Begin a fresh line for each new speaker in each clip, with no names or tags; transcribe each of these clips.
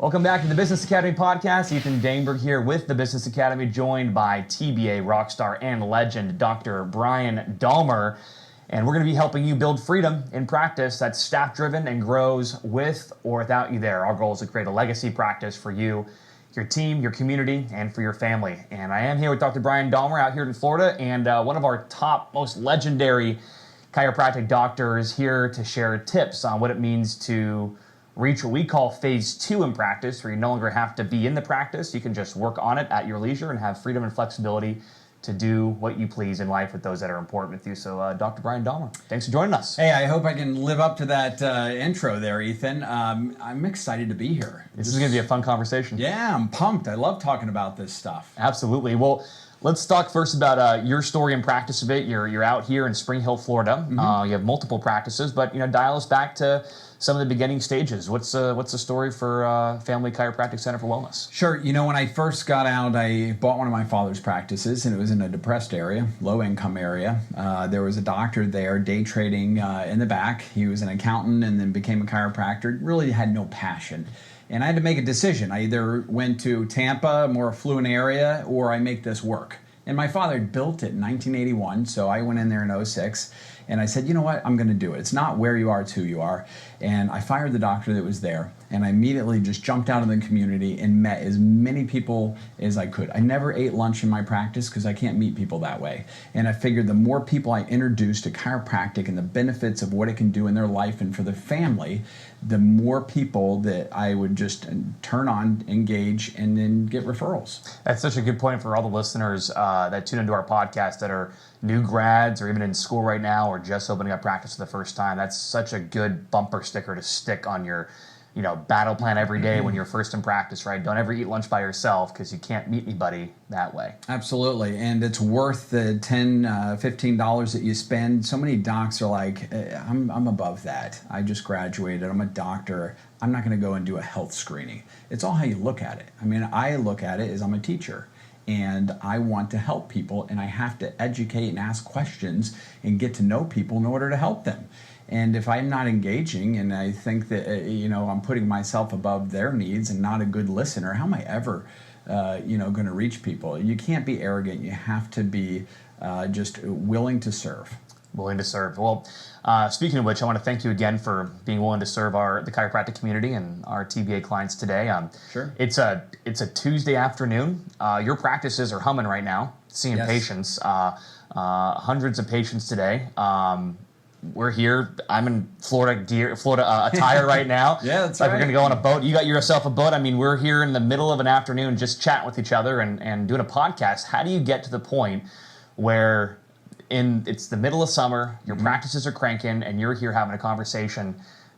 Welcome back to the Business Academy podcast. Ethan Dahmer here with the Business Academy, joined by TBA rockstar and legend, Dr. Brian Dahmer. And we're going to be helping you build freedom in practice that's staff-driven and grows with or without you there. Our goal is to create a legacy practice for you, your team, your community, and for your family. And I am here with Dr. Brian Dahmer out here in Florida, and one of our top, most legendary chiropractic doctors here to share tips on what it means to reach what we call phase 2 in practice, where you no longer have to be in the practice. You can just work on it at your leisure and have freedom and flexibility to do what you please in life with those that are important with you. So Dr. Brian Dahmer, thanks for joining us.
Hey, I hope I can live up to that intro there, Ethan. I'm excited to be here.
This is going to be a fun conversation.
Yeah, I'm pumped. I love talking about this stuff.
Absolutely. Well, let's talk first about your story and practice a bit. You're out here in Spring Hill, Florida. You have multiple practices, but dial us back to some of the beginning stages. What's the story for Family Chiropractic Center for Wellness?
Sure. When I first got out, I bought one of my father's practices, and it was in a depressed area, low-income area. There was a doctor there, day trading in the back. He was an accountant and then became a chiropractor. Really had no passion. And I had to make a decision. I either went to Tampa, a more affluent area, or I make this work. And my father had built it in 1981, so I went in there in '06. And I said, you know what, I'm going to do it. It's not where you are, it's who you are. And I fired the doctor that was there, and I immediately just jumped out in the community and met as many people as I could. I never ate lunch in my practice because I can't meet people that way. And I figured the more people I introduced to chiropractic and the benefits of what it can do in their life and for their family, the more people that I would just turn on, engage, and then get referrals.
That's such a good point for all the listeners that tune into our podcast that are new grads or even in school right now or just opening up practice for the first time. That's such a good bumper sticker to stick on your battle plan every day when you're first in practice, right? Don't ever eat lunch by yourself because you can't meet anybody that way.
Absolutely. And it's worth the $10, $15 that you spend. So many docs are like, I'm above that. I just graduated. I'm a doctor. I'm not going to go and do a health screening. It's all how you look at it. I mean, I look at it as I'm a teacher. And I want to help people, and I have to educate and ask questions and get to know people in order to help them. And if I'm not engaging and I think that I'm putting myself above their needs and not a good listener, how am I ever going to reach people? You can't be arrogant. You have to be just willing to serve.
Willing to serve. Well, speaking of which, I want to thank you again for being willing to serve the chiropractic community and our TBA clients today.
Sure.
It's a Tuesday afternoon. Your practices are humming right now, seeing patients, hundreds of patients today. We're here. I'm in Florida attire right now.
Yeah, that's
like
right.
We're going to go on a boat. You got yourself a boat. I mean, we're here in the middle of an afternoon just chatting with each other and doing a podcast. How do you get to the point where it's the middle of summer, your practices are cranking, and you're here having a conversation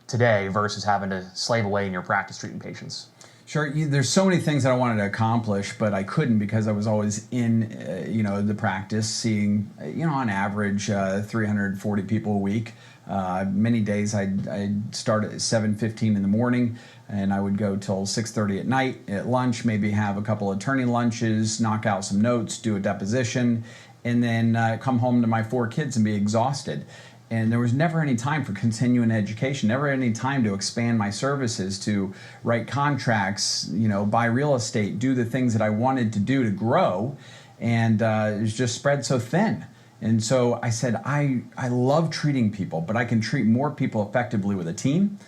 today versus having to slave away in your practice treating patients?
Sure. There's so many things that I wanted to accomplish, but I couldn't because I was always in, the practice, seeing, on average, 340 people a week. Many days I'd start at 7:15 in the morning, and I would go till 6:30 at night. At lunch, maybe have a couple of attorney lunches, knock out some notes, do a deposition, and then come home to my 4 kids and be exhausted. And there was never any time for continuing education, never any time to expand my services, to write contracts, buy real estate, do the things that I wanted to do to grow. And it was just spread so thin. And so I said, I love treating people, but I can treat more people effectively with a team.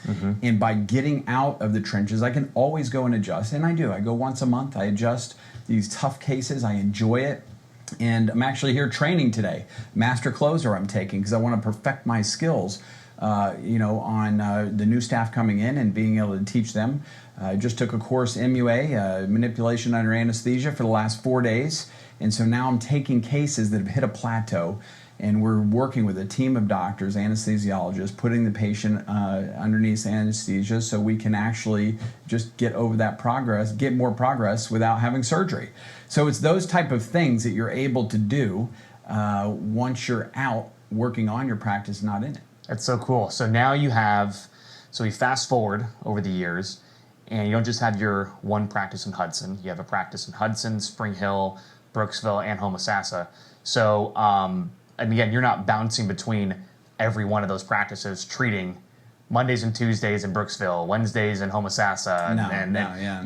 And by getting out of the trenches, I can always go and adjust. And I do. I go once a month. I adjust these tough cases. I enjoy it. And I'm actually here training today. Master closer I'm taking because I want to perfect my skills, on the new staff coming in and being able to teach them. I just took a course, MUA, manipulation under anesthesia, for the last 4 days. And so now I'm taking cases that have hit a plateau, and we're working with a team of doctors, anesthesiologists, putting the patient underneath anesthesia so we can actually just get over that progress, get more progress without having surgery. So it's those type of things that you're able to do once you're out working on your practice, not in it.
That's so cool. So now we fast forward over the years, and you don't just have your one practice in Hudson. You have a practice in Hudson, Spring Hill, Brooksville, and Homosassa. So, and again, you're not bouncing between every one of those practices treating Mondays and Tuesdays in Brooksville, Wednesdays in Homosassa.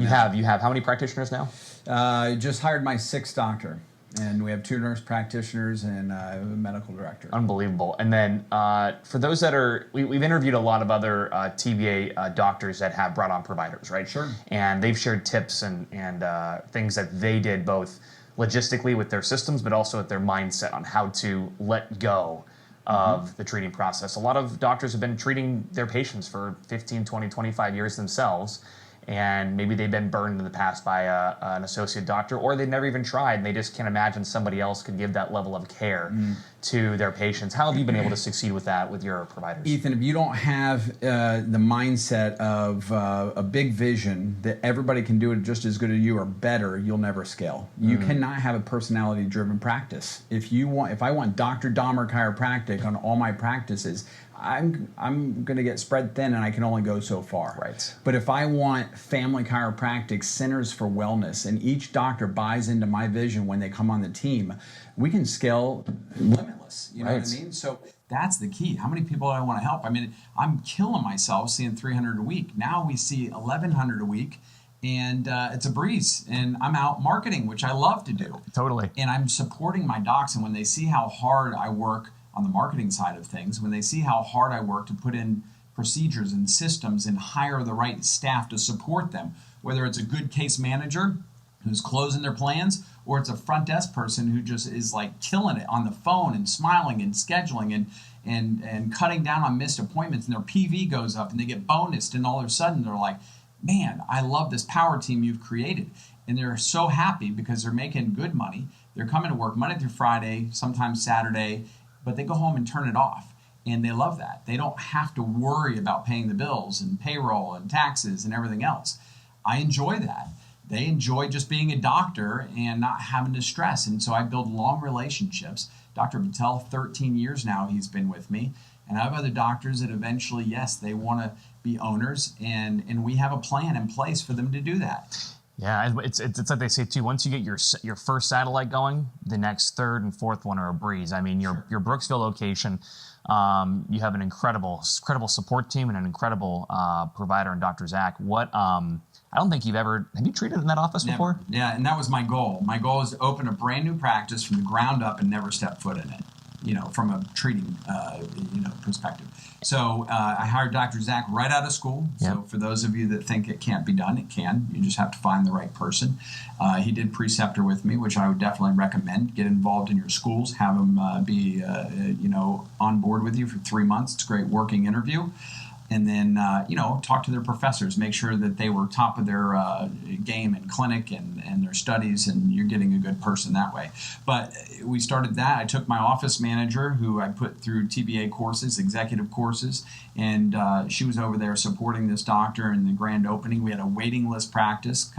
You have how many practitioners now?
I just hired my 6th doctor, and we have 2 nurse practitioners and a medical director.
Unbelievable. And then for those that are, we've interviewed a lot of other TBA doctors that have brought on providers, right?
Sure.
And they've shared tips and things that they did both logistically with their systems, but also with their mindset on how to let go of the treating process. A lot of doctors have been treating their patients for 15, 20, 25 years themselves, and maybe they've been burned in the past by an associate doctor, or they've never even tried, and they just can't imagine somebody else could give that level of care to their patients. How have you been able to succeed with that with your providers?
Ethan, if you don't have the mindset of a big vision that everybody can do it just as good as you or better, you'll never scale. You cannot have a personality-driven practice. If I want Dr. Dahmer chiropractic on all my practices, I'm going to get spread thin, and I can only go so far.
Right.
But if I want family chiropractic centers for wellness, and each doctor buys into my vision when they come on the team, we can scale limitless. You know what I mean? So that's the key. How many people do I want to help? I mean, I'm killing myself seeing 300 a week. Now we see 1,100 a week. And it's a breeze, and I'm out marketing, which I love to do.
Totally.
And I'm supporting my docs, and when they see how hard I work on the marketing side of things, when they see how hard I work to put in procedures and systems and hire the right staff to support them, whether it's a good case manager who's closing their plans, or it's a front desk person who just is like killing it on the phone and smiling and scheduling and cutting down on missed appointments, and their PV goes up and they get bonused, and all of a sudden they're like, man, I love this power team you've created. And they're so happy because they're making good money. They're coming to work Monday through Friday, sometimes Saturday, but they go home and turn it off. And they love that. They don't have to worry about paying the bills and payroll and taxes and everything else. I enjoy that. They enjoy just being a doctor and not having to stress. And so I build long relationships. Dr. Patel, 13 years now he's been with me. And I have other doctors that eventually, yes, they want to be owners. And we have a plan in place for them to do that.
Yeah, it's like they say too. Once you get your first satellite going, the next third and fourth one are a breeze. I mean, your Brooksville location, you have an incredible support team and an incredible provider in Dr. Zach. I don't think have you treated in that office before?
Yeah, and that was my goal. My goal is to open a brand new practice from the ground up and never step foot in it, from a treating, perspective. So I hired Dr. Zach right out of school.
Yep.
So for those of you that think it can't be done, it can. You just have to find the right person. He did preceptor with me, which I would definitely recommend. Get involved in your schools. Have him be, on board with you for 3 months. It's a great working interview. And then, talk to their professors. Make sure that they were top of their game in clinic and their studies, and you're getting a good person that way. But we started that. I took my office manager, who I put through TBA courses, executive courses, and she was over there supporting this doctor in the grand opening. We had a waiting list practice,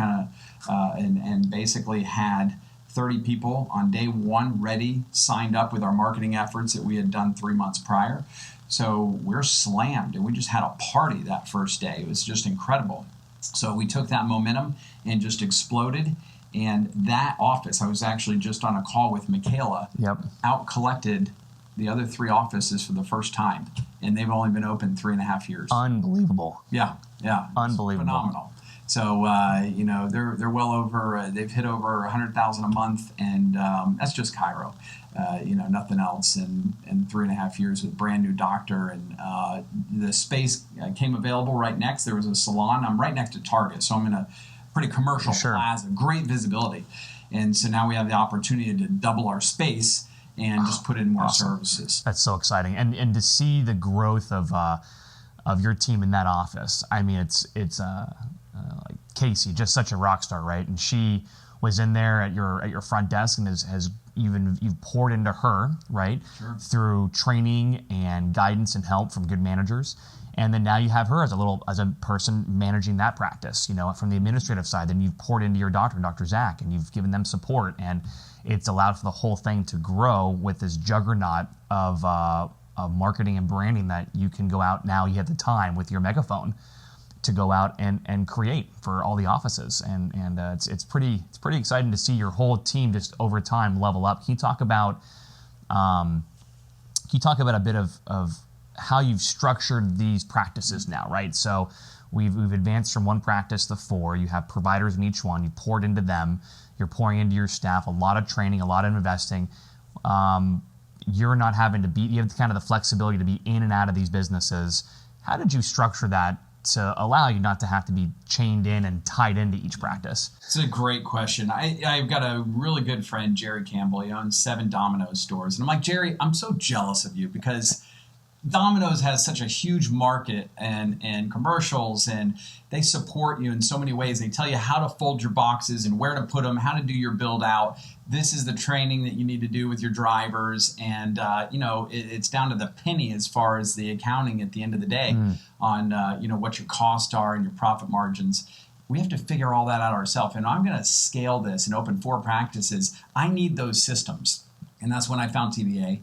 and basically had 30 people on day one ready, signed up with our marketing efforts that we had done 3 months prior. So we're slammed, and we just had a party that first day. It was just incredible. So we took that momentum and just exploded. And that office, I was actually just on a call with Michaela, out collected the other 3 offices for the first time. And they've only been open 3.5 years.
Unbelievable.
Yeah.
Unbelievable.
Phenomenal. So, they're well over, they've hit over 100,000 a month, and that's just Cairo. Nothing else. And 3.5 years with a brand new doctor, and the space came available right next. There was a salon. I'm right next to Target, so I'm in a pretty commercial plaza, great visibility. And so now we have the opportunity to double our space and just put in more services.
That's so exciting. And to see the growth of your team in that office. I mean, it's like Casey, just such a rock star, right? And she was in there at your front desk, and you've poured into her, right?
Sure.
Through training and guidance and help from good managers. And then now you have her as a person managing that practice, from the administrative side. Then you've poured into your doctor, Dr. Zach, and you've given them support, and it's allowed for the whole thing to grow with this juggernaut of marketing and branding that you can go out now. You have the time with your megaphone to go out and create for all the offices, and it's pretty exciting to see your whole team just over time level up. Can you talk about a bit of how you've structured these practices now, right? So we've advanced from one practice to 4. You have providers in each one. You poured into them. You're pouring into your staff. A lot of training, a lot of investing. You're not having to be. You have kind of the flexibility to be in and out of these businesses. How did you structure that to allow you not to have to be chained in and tied into each practice?
It's a great question. I've got a really good friend, Jerry Campbell. He owns 7 Domino's stores. And I'm like, Jerry, I'm so jealous of you because Domino's has such a huge market and commercials, and they support you in so many ways. They tell you how to fold your boxes and where to put them, how to do your build out. This is the training that you need to do with your drivers. And, it's down to the penny as far as the accounting at the end of the day on, what your costs are and your profit margins. We have to figure all that out ourselves. And I'm going to scale this and open 4 practices. I need those systems. And that's when I found TBA.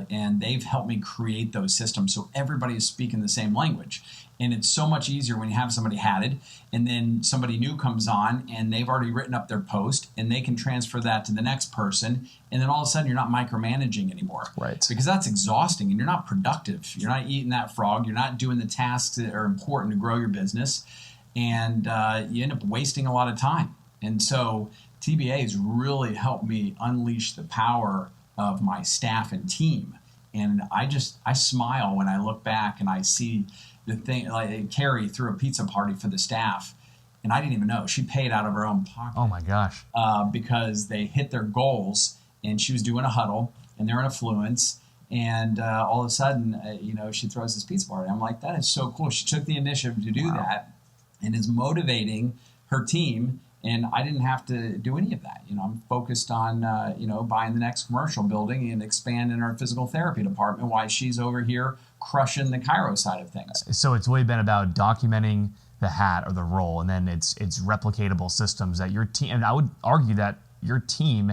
And they've helped me create those systems so everybody is speaking the same language. And it's so much easier when you have somebody hatted and then somebody new comes on and they've already written up their post and they can transfer that to the next person. And then all of a sudden you're not micromanaging anymore.
Right.
Because that's exhausting and you're not productive. You're not eating that frog. You're not doing the tasks that are important to grow your business. And you end up wasting a lot of time. And so TBA has really helped me unleash the power of my staff and team. And I smile when I look back and I see the thing, like Carrie threw a pizza party for the staff. And I didn't even know. She paid out of her own pocket.
Oh my gosh.
Because they hit their goals and she was doing a huddle and they're in affluence. And all of a sudden, she throws this pizza party. I'm like, that is so cool. She took the initiative to do that and is motivating her team. And I didn't have to do any of that. I'm focused on, buying the next commercial building and expanding our physical therapy department while she's over here crushing the chiro side of things.
So it's really been about documenting the hat or the role, and then it's replicatable systems that your team, and I would argue that your team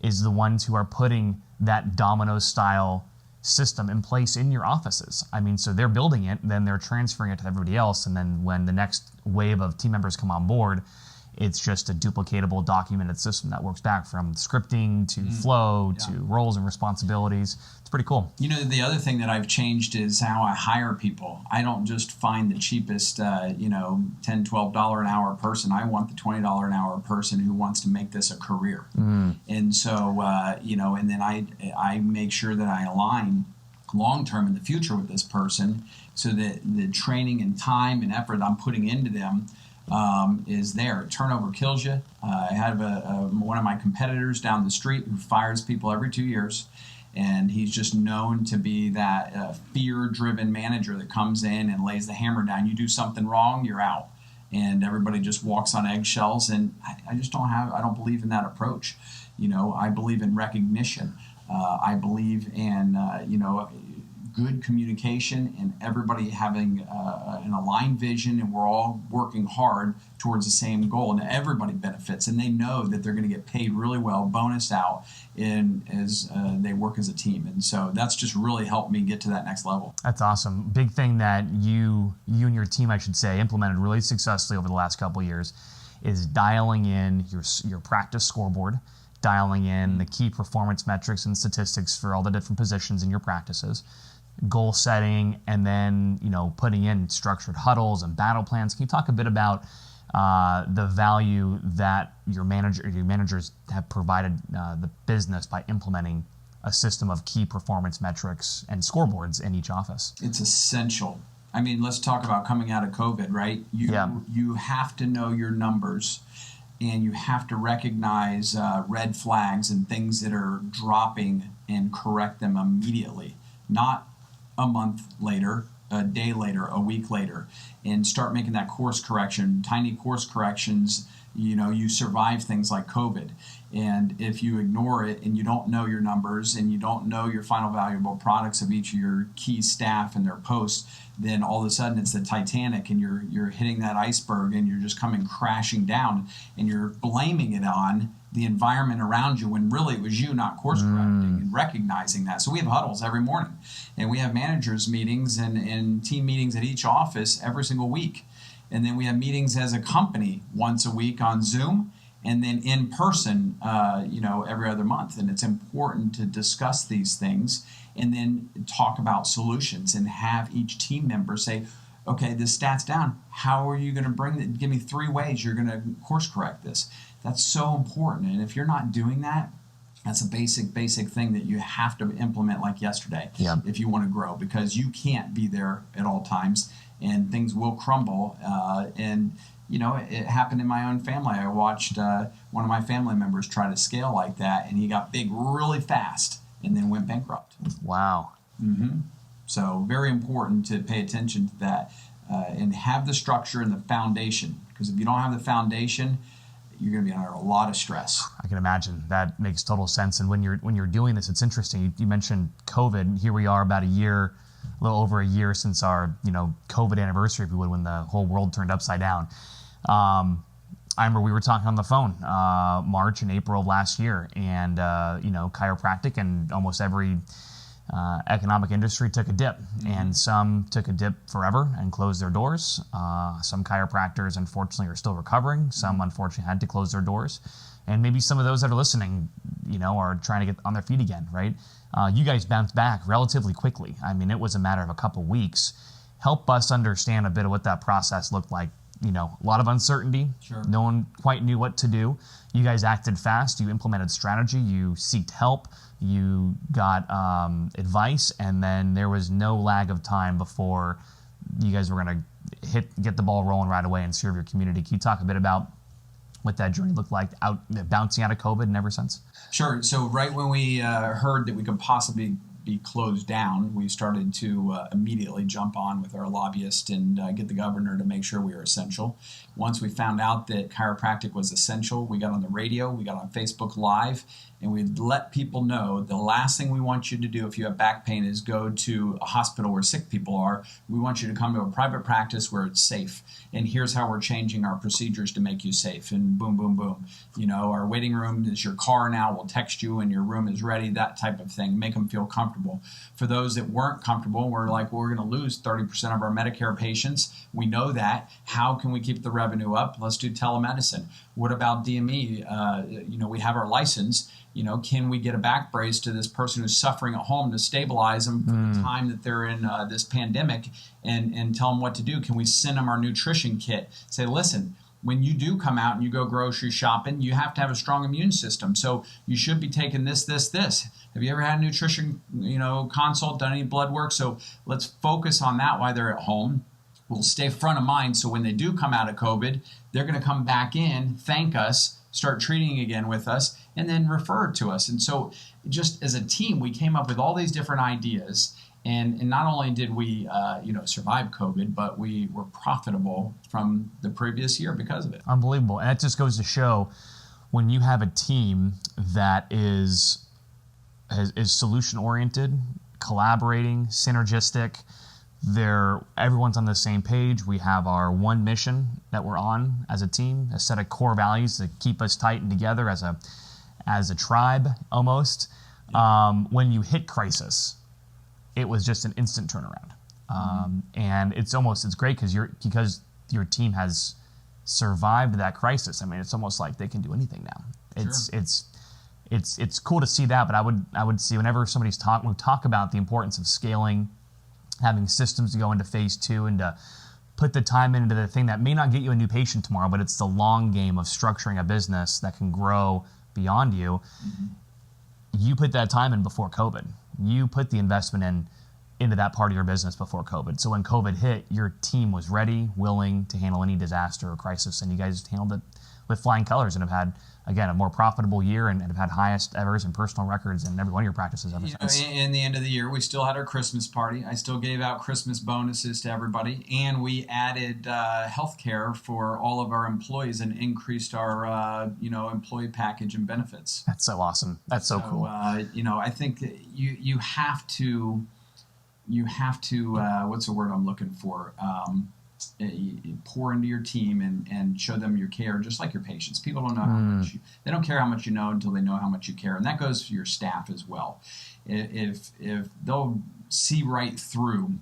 is the ones who are putting that domino style system in place in your offices. I mean, so they're building it, then they're transferring it to everybody else, and then when the next wave of team members come on board, it's just a duplicatable, documented system that works back from scripting to flow to roles and responsibilities. It's pretty cool.
The other thing that I've changed is how I hire people. I don't just find the cheapest, $10, $12 an hour person. I want the $20 an hour person who wants to make this a career. And so, and then I make sure that I align long-term in the future with this person so that the training and time and effort I'm putting into them is there. Turnover kills you. I have one of my competitors down the street who fires people every 2 years, and he's just known to be that fear-driven manager that comes in and lays the hammer down. You do something wrong, you're out, and everybody just walks on eggshells. And I don't believe in that approach. I believe in recognition. I believe in good communication and everybody having an aligned vision, and we're all working hard towards the same goal, and everybody benefits, and they know that they're going to get paid really well, bonus out as they work as a team. And so that's just really helped me get to that next level.
That's awesome. Big thing that you and your team, I should say, implemented really successfully over the last couple of years is dialing in your practice scoreboard, dialing in the key performance metrics and statistics for all the different positions in your practices, goal setting, and then putting in structured huddles and battle plans. Can you talk a bit about the value that your managers have provided the business by implementing a system of key performance metrics and scoreboards in each office?
It's essential. I mean, let's talk about coming out of COVID, right? You have to know your numbers, and you have to recognize red flags and things that are dropping and correct them immediately, not a month later, a day later, a week later, and start making that course correction, tiny course corrections. You survive things like COVID. And if you ignore it and you don't know your numbers and you don't know your final valuable products of each of your key staff and their posts, then all of a sudden it's the Titanic and you're hitting that iceberg and you're just coming crashing down, and you're blaming it on the environment around you when really it was you not course correcting, and recognizing that. So we have huddles every morning, and we have managers meetings and team meetings at each office every single week. And then we have meetings as a company once a week on Zoom. and then in person, every other month. And it's important to discuss these things and then talk about solutions and have each team member say, okay, this stat's down. How are you going to give me 3 ways you're going to course correct this? That's so important. And if you're not doing that, that's a basic thing that you have to implement like yesterday if you want to grow, because you can't be there at all times and things will crumble. It happened in my own family. I watched one of my family members try to scale like that, and he got big really fast and then went bankrupt.
Wow.
Mm-hmm. So very important to pay attention to that and have the structure and the foundation, because if you don't have the foundation, you're going to be under a lot of stress.
I can imagine. That makes total sense. And when you're doing this, it's interesting. You mentioned COVID. Here we are about a little over a year since our COVID anniversary, if you would, when the whole world turned upside down. I remember we were talking on the phone March and April of last year, and chiropractic and almost every economic industry took a dip, and some took a dip forever and closed their doors. Some chiropractors, unfortunately, are still recovering. Some, unfortunately, had to close their doors. And maybe some of those that are listening, are trying to get on their feet again, right? You guys bounced back relatively quickly. I mean, it was a matter of a couple weeks. Help us understand a bit of what that process looked like. A lot of uncertainty.
Sure.
No one quite knew what to do. You guys acted fast. You implemented strategy. You sought help. You got advice, and then there was no lag of time before you guys were going to get the ball rolling right away and serve your community. Can you talk a bit about what that journey looked like, bouncing out of COVID and ever since?
Sure. So right when we heard that we could possibly be closed down, we started to immediately jump on with our lobbyist and get the governor to make sure we were essential. Once we found out that chiropractic was essential, we got on the radio, we got on Facebook Live, and we let people know the last thing we want you to do if you have back pain is go to a hospital where sick people are. We want you to come to a private practice where it's safe. And here's how we're changing our procedures to make you safe. And boom, boom, boom. Our waiting room is your car now. We'll text you when your room is ready, that type of thing. Make them feel comfortable. For those that weren't comfortable, we're like, well, we're going to lose 30% of our Medicare patients. We know that. How can we keep the revenue up? Let's do telemedicine. What about DME? We have our license. Can we get a back brace to this person who's suffering at home to stabilize them for the time that they're in this pandemic and tell them what to do? Can we send them our nutrition kit? Say, listen, when you do come out and you go grocery shopping, you have to have a strong immune system. So you should be taking this. Have you ever had a nutrition, consult, done any blood work? So let's focus on that while they're at home. We'll stay front of mind. So when they do come out of COVID, they're going to come back in, thank us, start treating again with us, and then refer to us. And so just as a team, we came up with all these different ideas. And not only did we, survive COVID, but we were profitable from the previous year because of it.
Unbelievable. And that just goes to show when you have a team that is solution-oriented, collaborating, synergistic, everyone's on the same page. We have our one mission that we're on as a team, a set of core values that keep us tight and together as a tribe almost. When you hit crisis, it was just an instant turnaround. And it's great because your team has survived that crisis. I mean, it's almost like they can do anything now. It's cool to see that, but I would see whenever we talk about the importance of scaling, having systems to go into phase 2 and to put the time into the thing that may not get you a new patient tomorrow, but it's the long game of structuring a business that can grow beyond you. You put that time in before COVID. You put the investment into that part of your business before COVID. So when COVID hit, your team was ready, willing to handle any disaster or crisis, and you guys handled it with flying colors and have had, again, a more profitable year and have had highest evers and personal records in every one of your practices ever since.
In the end of the year, we still had our Christmas party. I still gave out Christmas bonuses to everybody, and we added health care for all of our employees and increased our employee package and benefits.
That's so awesome. That's so cool.
I think that you have to what's the word I'm looking for? Pour into your team and show them your care, just like your patients. People don't know how much they don't care how much you know until they know how much you care, and that goes for your staff as well. If they'll see right through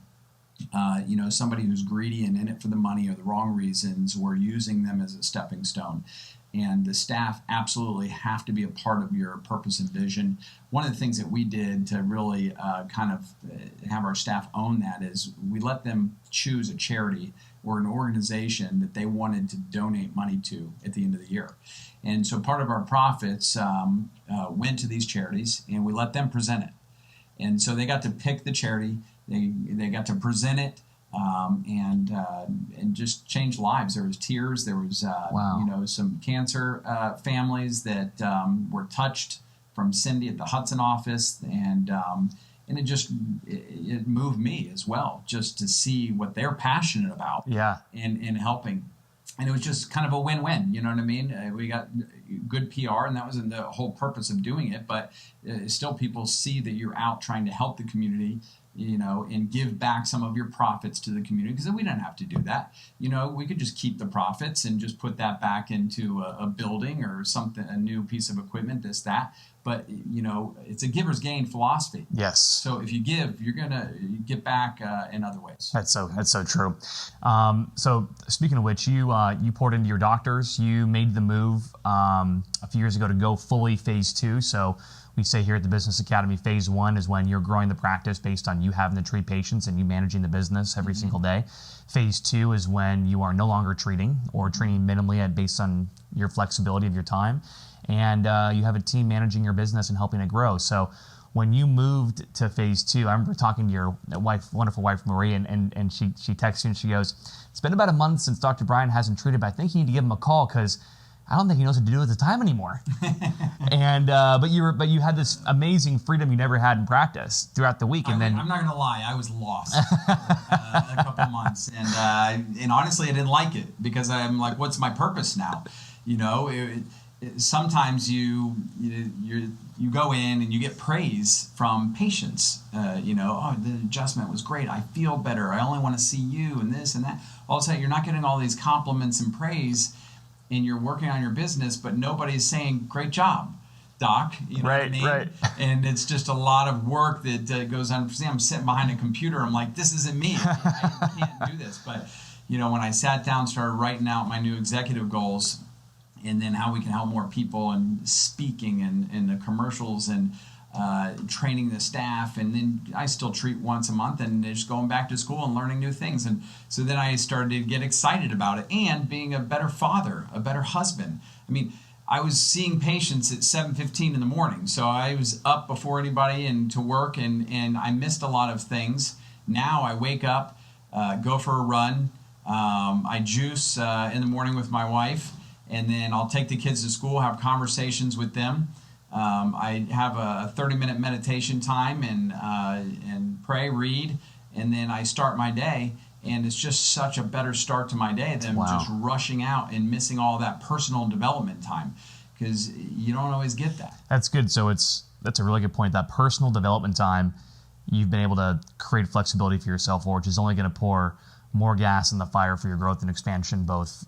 somebody who's greedy and in it for the money or the wrong reasons, or using them as a stepping stone, And the staff absolutely have to be a part of your purpose and vision. One of the things that we did to really have our staff own that is we let them choose a charity or an organization that they wanted to donate money to at the end of the year. And so part of our profits went to these charities, and we let them present it. And so they got to pick the charity, they got to present it, and just change lives. There was tears. There was some cancer families that were touched from Cindy at the Hudson office, and it moved me as well just to see what they're passionate about. And helping. And it was just kind of a win-win, you know what I mean? We got good PR, and that was the whole purpose of doing it. But still, people see that you're out trying to help the community, and give back some of your profits to the community, because we don't have to do that. We could just keep the profits and just put that back into a building or something, a new piece of equipment, this, that. But, it's a giver's gain philosophy.
Yes.
So if you give, you're going to get back in other ways.
That's so true. So speaking of which, you poured into your doctors. You made the move a few years ago to go fully phase 2. So we say here at the Business Academy, phase 1 is when you're growing the practice based on you having to treat patients and you managing the business every single day. Phase 2 is when you are no longer treating or treating minimally based on your flexibility of your time. And you have a team managing your business and helping it grow. So when you moved to phase 2, I remember talking to your wonderful wife, Marie, and she texted you and she goes, "It's been about a month since Dr. Brian hasn't treated, but I think you need to give him a call because I don't think he knows what to do with his time anymore." And but you had this amazing freedom you never had in practice throughout the week. And
I'm not gonna lie, I was lost for a couple of months, and honestly, I didn't like it because I'm like, what's my purpose now? Sometimes you go in and you get praise from patients. Oh, the adjustment was great. I feel better. I only want to see you, and this and that. All of a sudden, you're not getting all these compliments and praise, and you're working on your business, but nobody's saying, "Great job, Doc." You know what I mean? Right. And it's just a lot of work that goes on. I'm sitting behind a computer. I'm like, this isn't me. I can't do this. But when I sat down, started writing out my new executive goals, and then how we can help more people, and speaking and the commercials and training the staff. And then I still treat once a month and just going back to school and learning new things. And so then I started to get excited about it, and being a better father, a better husband. I mean, I was seeing patients at 7:15 in the morning. So I was up before anybody and to work, and I missed a lot of things. Now I wake up, go for a run. I juice in the morning with my wife. And then I'll take the kids to school, have conversations with them. I have a 30-minute meditation time and pray, read, and then I start my day. And it's just such a better start to my day than just rushing out and missing all that personal development time, because you don't always get that.
That's good. So that's a really good point. That personal development time, you've been able to create flexibility for yourself, which is only going to pour more gas in the fire for your growth and expansion, both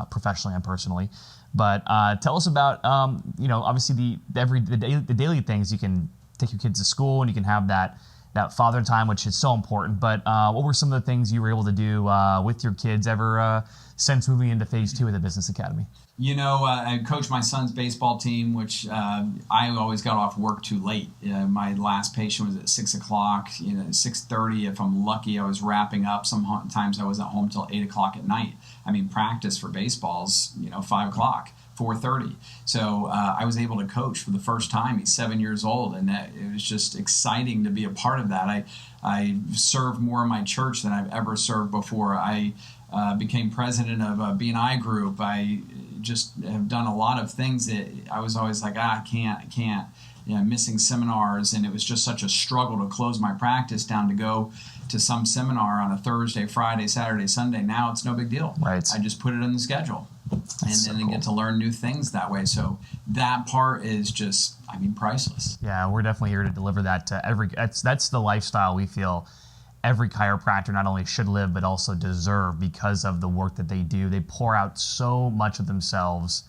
professionally and personally. But tell us about, obviously the daily things. You can take your kids to school and you can have that father time, which is so important. But what were some of the things you were able to do with your kids ever since moving into phase 2 of the Business Academy?
I coached my son's baseball team, which I always got off work too late. My last patient was at 6 o'clock, 6:30. If I'm lucky, I was wrapping up. Sometimes I wasn't home till 8 o'clock at night. I mean, practice for baseball's, 5 o'clock, 4:30. So I was able to coach for the first time. He's 7 years old, and it was just exciting to be a part of that. I served more in my church than I've ever served before. I became president of a B&I group. I just have done a lot of things that I was always like, I can't, missing seminars. And it was just such a struggle to close my practice down to go to some seminar on a Thursday, Friday, Saturday, Sunday. Now it's no big deal.
Right.
I just put it in the schedule. And then get to learn new things that way. So that part is just, priceless.
Yeah, we're definitely here to deliver that to that's the lifestyle we feel every chiropractor not only should live, but also deserve because of the work that they do. They pour out so much of themselves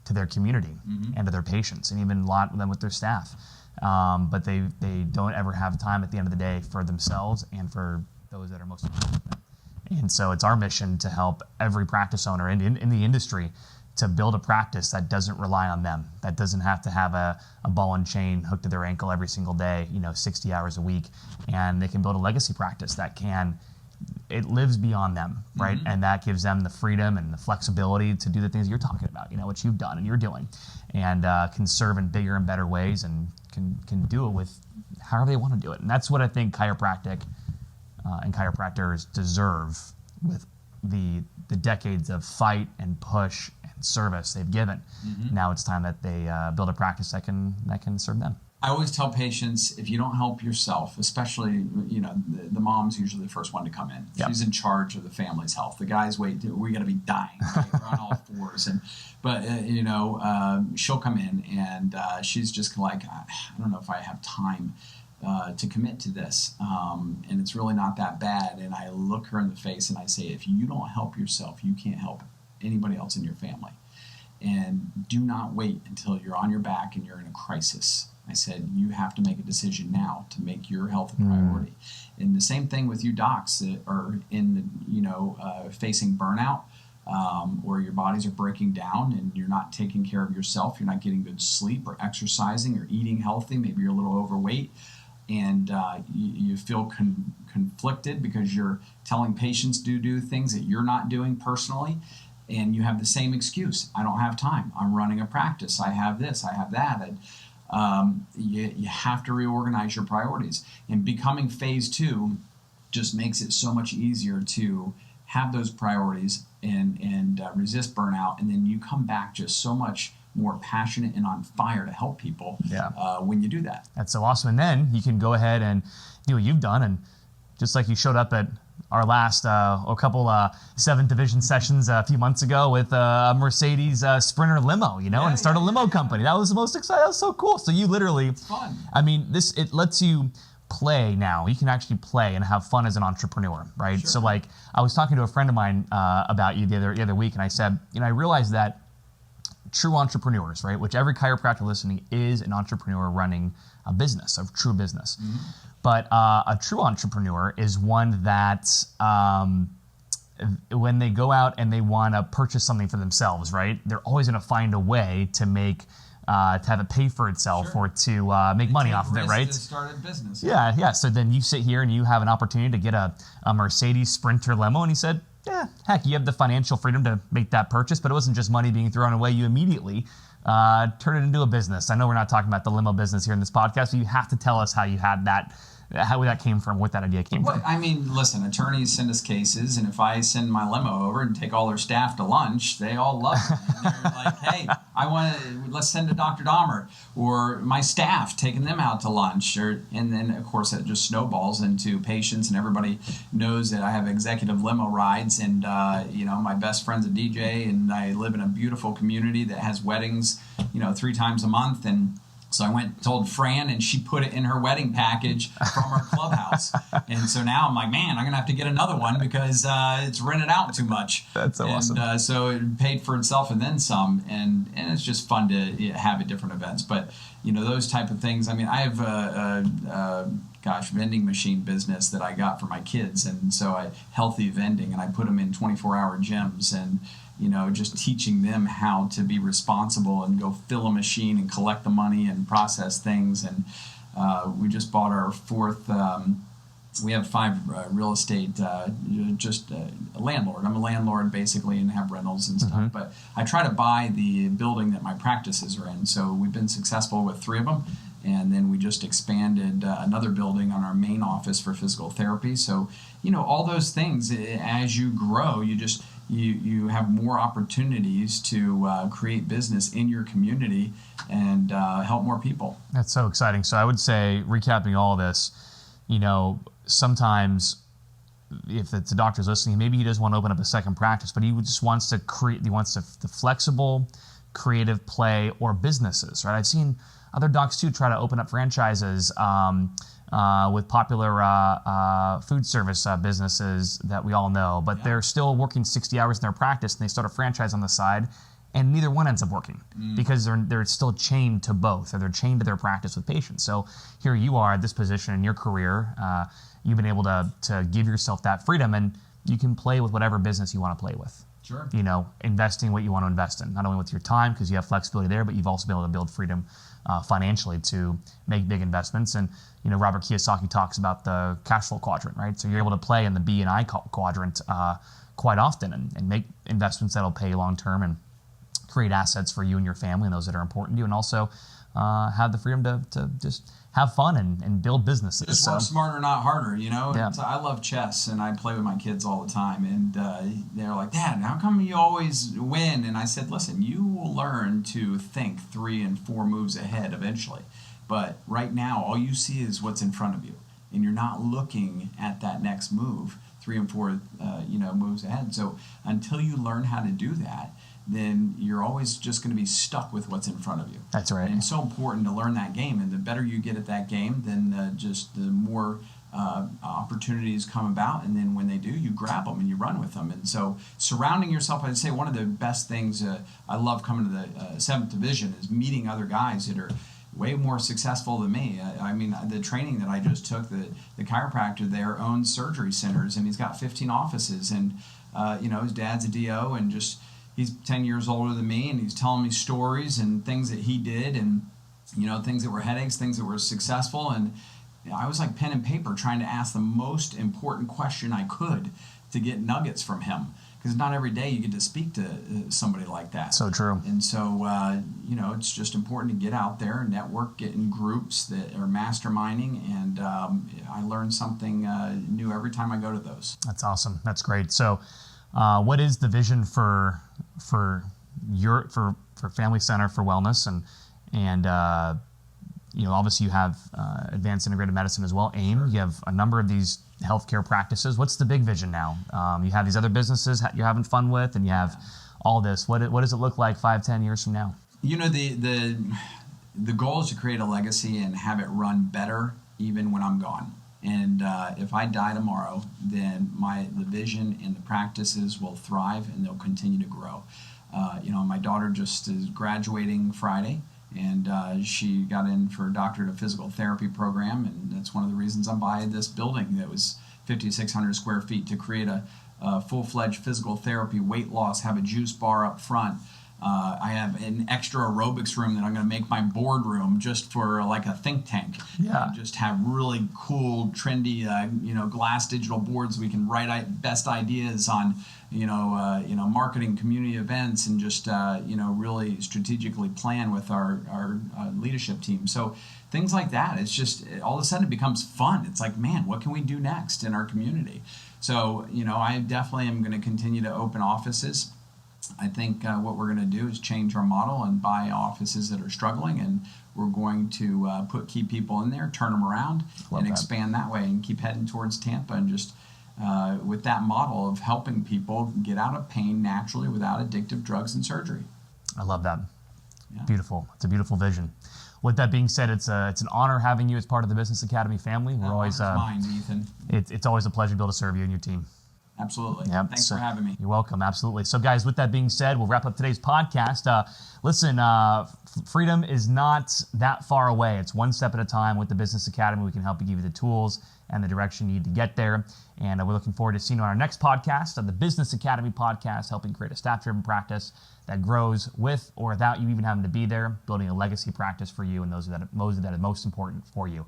to their community and to their patients, and even a lot of them with their staff. But they don't ever have time at the end of the day for themselves and for those that are most important to them. And so it's our mission to help every practice owner in the industry to build a practice that doesn't rely on them, that doesn't have to have a ball and chain hooked to their ankle every single day, 60 hours a week, and they can build a legacy practice that it lives beyond them, right? And that gives them the freedom and the flexibility to do the things you're talking about, what you've done and you're doing, and can serve in bigger and better ways, and can do it with however they want to do it. And that's what I think chiropractic and chiropractors deserve, with the decades of fight and push and service they've given. Now it's time that they build a practice that can serve them.
I always tell patients, if you don't help yourself, especially, the mom's usually the first one to come in.
Yep.
She's in charge of the family's health. The guys wait, we got to be dying. Right? We're on all fours. But she'll come in and she's just like, I don't know if I have time to commit to this. And it's really not that bad. And I look her in the face and I say, if you don't help yourself, you can't help anybody else in your family. And do not wait until you're on your back and you're in a crisis. I said, you have to make a decision now to make your health a priority. And the same thing with you docs that are facing burnout, or your bodies are breaking down and you're not taking care of yourself. You're not getting good sleep or exercising or eating healthy. Maybe you're a little overweight, and you feel conflicted because you're telling patients to do things that you're not doing personally. And you have the same excuse. I don't have time. I'm running a practice. I have this. I have that. You have to reorganize your priorities. And becoming phase 2 just makes it so much easier to have those priorities and resist burnout. And then you come back just so much more passionate and on fire to help people when you do that.
That's so awesome. And then you can go ahead and do what you've done. And just like you showed up at our last couple 7th division sessions a few months ago with a Mercedes Sprinter limo, and start a limo company. That was the most exciting. That was so cool. So you literally,
it's fun.
I mean, it lets you play now. You can actually play and have fun as an entrepreneur, right?
Sure.
So like, I was talking to a friend of mine about you the other week, and I said, I realized that true entrepreneurs, right, which every chiropractor listening is an entrepreneur running a business, a true business. But a true entrepreneur is one that when they go out and they want to purchase something for themselves, right, they're always going to find a way to make to have it pay for itself, or to make money off of it, right?
To start a business.
Yeah. So then you sit here and you have an opportunity to get a Mercedes Sprinter limo, and he said, yeah, heck, you have the financial freedom to make that purchase, but it wasn't just money being thrown away. You immediately turn it into a business. I know we're not talking about the limo business here in this podcast, but you have to tell us how you had that, how that came from, what that idea came from.
I mean, listen, attorneys send us cases, and if I send my limo over and take all their staff to lunch, they all love it. And they're like, hey, let's send to Dr. Dahmer, or my staff, taking them out to lunch. And then, of course, it just snowballs into patients, and everybody knows that I have executive limo rides, and, my best friend's a DJ, and I live in a beautiful community that has weddings, 3 times a month, and so I went and told Fran, and she put it in her wedding package from our clubhouse. And so now I'm like, man, I'm going to have to get another one because it's rented out too much.
That's so awesome.
So it paid for itself and then some. And it's just fun to have at different events. But, those type of things. I mean, I have a vending machine business that I got for my kids. And so healthy vending, and I put them in 24-hour gyms, and just teaching them how to be responsible and go fill a machine and collect the money and process things. And we just bought our 4th, we have 5 real estate, just a landlord. I'm a landlord basically and have rentals and stuff, but I try to buy the building that my practices are in. So we've been successful with 3 of them. And then we just expanded another building on our main office for physical therapy. So, all those things, as you grow, you have more opportunities to create business in your community and help more people.
That's so exciting. So I would say, recapping all this, sometimes if it's a doctor's listening, maybe he doesn't want to open up a second practice, but he just wants to create, the flexible, creative play or businesses, right? I've seen other docs too try to open up franchises with popular food service businesses that we all know, but they're still working 60 hours in their practice, and they start a franchise on the side, and neither one ends up working because they're still chained to both, or they're chained to their practice with patients. So here you are at this position in your career. You've been able to give yourself that freedom, and you can play with whatever business you want to play with.
Sure.
Investing what you want to invest in, not only with your time, because you have flexibility there, but you've also been able to build freedom financially to make big investments. And Robert Kiyosaki talks about the cash flow quadrant, right? So you're able to play in the B and I quadrant quite often and make investments that'll pay you long term and create assets for you and your family and those that are important to you, and also have the freedom to just have fun and build businesses.
Just work smarter, not harder,
Yeah.
I love chess, and I play with my kids all the time, and they're like, Dad, how come you always win? And I said, listen, you will learn to think 3 and 4 moves ahead eventually. But right now, all you see is what's in front of you, and you're not looking at that next move, 3 and 4 moves ahead. So until you learn how to do that, then you're always just going to be stuck with what's in front of you.
That's right.
And it's so important to learn that game, and the better you get at that game, then just the more opportunities come about, and then when they do, you grab them and you run with them. And so surrounding yourself, I'd say one of the best things I love coming to the 7th Division is meeting other guys that are way more successful than me. I mean, the training that I just took, the chiropractor there owns surgery centers, and he's got 15 offices, and his dad's a DO, and just he's 10 years older than me, and he's telling me stories and things that he did, and things that were headaches, things that were successful. And I was like pen and paper trying to ask the most important question I could to get nuggets from him, because not every day you get to speak to somebody like that.
So true.
And so it's just important to get out there, network, get in groups that are masterminding, and I learn something new every time I go to those.
That's awesome. That's great. So what is the vision for Family Center for Wellness, and obviously you have Advanced Integrated Medicine as well, AIM.
Sure.
You have a number of these healthcare practices. What's the big vision now? You have these other businesses you're having fun with, and you have all this. What does it look like 5-10 years from now?
The goal is to create a legacy and have it run better even when I'm gone. And if I die tomorrow, then the vision and the practices will thrive, and they'll continue to grow. My daughter just is graduating Friday, and she got in for a doctorate of physical therapy program, and that's one of the reasons I'm buying this building that was 5,600 square feet, to create a full-fledged physical therapy, weight loss, have a juice bar up front. I have an extra aerobics room that I'm going to make my boardroom just for like a think tank.
Yeah.
And just have really cool, trendy, glass digital boards. We can write best ideas on, marketing, community events, and just, really strategically plan with our leadership team. So things like that. It's just all of a sudden it becomes fun. It's like, man, what can we do next in our community? So, I definitely am going to continue to open offices. I think what we're going to do is change our model and buy offices that are struggling, and we're going to put key people in there, turn them around, and expand that way, and keep heading towards Tampa, and just with that model of helping people get out of pain naturally without addictive drugs and surgery.
I love that.
Yeah.
Beautiful. It's a beautiful vision. With that being said, it's an honor having you as part of the Business Academy family. We're always
mine, Ethan.
It's always a pleasure to be able to serve you and your team.
Absolutely.
Yep.
Thanks for having me.
You're welcome. Absolutely. So, guys, with that being said, we'll wrap up today's podcast. Listen, freedom is not that far away. It's one step at a time. With the Business Academy, we can help you, give you the tools and the direction you need to get there. And we're looking forward to seeing you on our next podcast, the Business Academy podcast, helping create a staff-driven practice that grows with or without you even having to be there, building a legacy practice for you and those that are most important for you.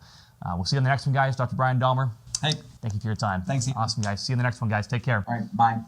We'll see you on the next one, guys. Dr. Brian Dahmer.
Hey.
Thank you for your time.
Thanks, Ethan.
Awesome, guys. See you in the next one, guys. Take care.
All right. Bye.